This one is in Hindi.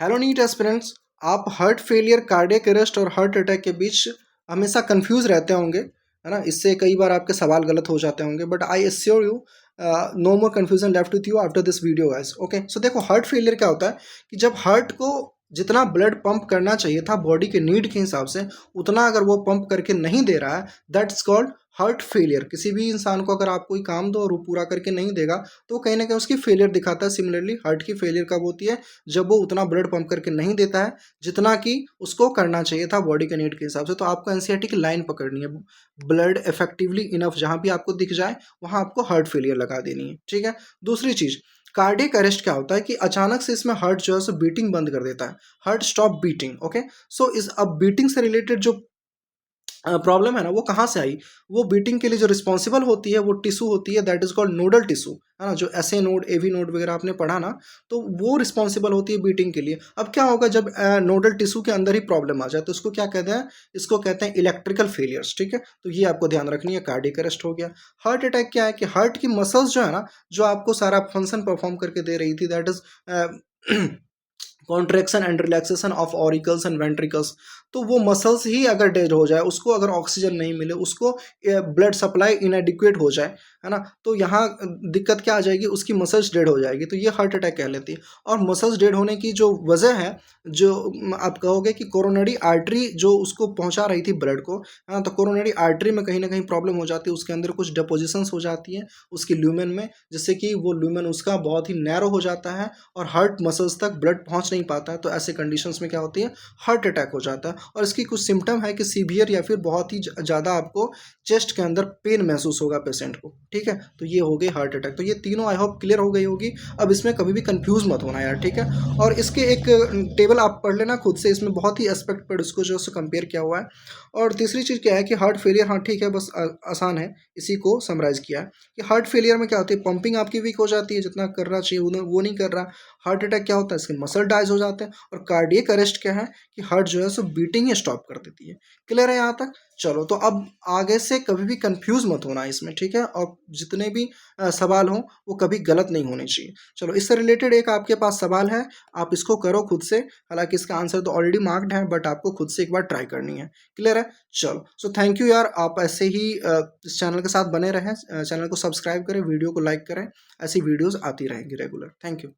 Hello NEET aspirants. आप हार्ट फेलियर, कार्डियक अरेस्ट और हार्ट अटैक के बीच हमेशा कंफ्यूज रहते होंगे, है ना। इससे कई बार आपके सवाल गलत हो जाते होंगे, but I assure you no more confusion left with you after this video guys. Okay, so देखो, हार्ट फेलियर क्या होता है कि जब हार्ट को जितना ब्लड पंप करना चाहिए था बॉडी के नीड के हिसाब से, उतना अगर वो पंप करके नहीं दे रहा है, दैट्स कॉल्ड हार्ट फेलियर। किसी भी इंसान को अगर आप कोई काम दो और वो पूरा करके नहीं देगा तो कहीं ना कहीं उसकी फेलियर दिखाता है। सिमिलरली हार्ट की फेलियर कब होती है? जब वो उतना ब्लड पंप करके नहीं देता है जितना कि उसको करना चाहिए था बॉडी के नीड के हिसाब से। तो आपको एनसीईआरटी की लाइन पकड़नी है, ब्लड इफेक्टिवली इनफ जहां भी आपको दिख जाए वहां आपको हार्ट फेलियर लगा देनी है, ठीक है। दूसरी चीज, कार्डियक अरेस्ट क्या होता है कि अचानक से इसमें हार्ट जो है सो बीटिंग बंद कर देता है, हार्ट स्टॉप बीटिंग। ओके, सो इस अब बीटिंग से रिलेटेड जो प्रॉब्लम है ना, वो कहाँ से आई? वो बीटिंग के लिए जो रिस्पॉन्सिबल होती है वो टिश्यू होती है, that is called nodal tissue, है ना। जो एसए नोड, एवी नोड वगैरह आपने पढ़ा ना, तो वो रिस्पॉन्सिबल होती है बीटिंग के लिए। अब क्या होगा जब नोडल टिश्यू के अंदर ही प्रॉब्लम आ जाए, तो इसको क्या कहते हैं? इसको कहते हैं इलेक्ट्रिकल फेलियर्स, ठीक है। तो ये आपको ध्यान रखनी है। कार्डियक अरेस्ट हो गया। हार्ट अटैक क्या है कि हार्ट की मसल्स जो है ना, जो आपको सारा फंक्शन परफॉर्म करके दे रही थी, that is contraction and relaxation of auricles and ventricles, तो वो मसल्स ही अगर डेड हो जाए, उसको अगर ऑक्सीजन नहीं मिले, उसको ब्लड सप्लाई इनएडिक्वेट हो जाए, है ना, तो यहाँ दिक्कत क्या आ जाएगी? उसकी मसल्स डेड हो जाएगी, तो ये हार्ट अटैक कहलाती है। और मसल्स डेड होने की जो वजह है, जो आप कहोगे कि कोरोनरी आर्टरी जो उसको पहुंचा रही थी ब्लड को, है ना, तो कोरोनरी आर्टरी में कहीं ना कहीं प्रॉब्लम हो जाती है, उसके अंदर कुछ डिपोजिशंस हो जाती हैं उसकी ल्यूमेन में, जिससे कि वो ल्यूमेन उसका बहुत ही नैरो हो जाता है और हार्ट मसल्स तक ब्लड पहुंच नहीं पाता है। तो ऐसे कंडीशंस में क्या होती है? हार्ट अटैक हो जाता है। और इसकी कुछ सिम्टम है कि सीवियर या फिर बहुत ही ज़्यादा आपको चेस्ट के अंदर पेन महसूस होगा पेशेंट को, ठीक है। तो ये हो गई हार्ट अटैक। तो ये तीनों आई होप क्लियर हो गई होगी। अब इसमें कभी भी कंफ्यूज मत होना यार, ठीक है। और इसके एक टेबल आप पढ़ लेना खुद से, इसमें बहुत ही एस्पेक्ट पर इसको जो है कंपेयर किया हुआ है। और तीसरी चीज़ क्या है कि हार्ट फेलियर, हाँ ठीक है, बस आसान है, इसी को समराइज किया है कि हार्ट फेलियर में क्या होती है? पंपिंग आपकी वीक हो जाती है, जितना करना चाहिए वो नहीं कर रहा। हार्ट अटैक क्या होता है? इसके मसल डाइज हो जाते हैं। और कार्डियक अरेस्ट क्या है कि हार्ट जो है सो बीटिंग ही स्टॉप कर देती है। क्लियर है यहाँ तक? चलो, तो अब आगे से कभी भी कंफ्यूज मत होना इसमें, ठीक है। और जितने भी सवाल हों वो कभी गलत नहीं होने चाहिए। चलो, इससे रिलेटेड एक आपके पास सवाल है, आप इसको करो खुद से। हालांकि इसका आंसर तो ऑलरेडी मार्क्ड है, बट आपको खुद से एक बार ट्राई करनी है। क्लियर है? चलो, सो थैंक यू यार। आप ऐसे ही इस चैनल के साथ बने रहें, चैनल को सब्सक्राइब करें, वीडियो को लाइक करें, ऐसी वीडियोस आती रहेंगी रेगुलर। Thank you.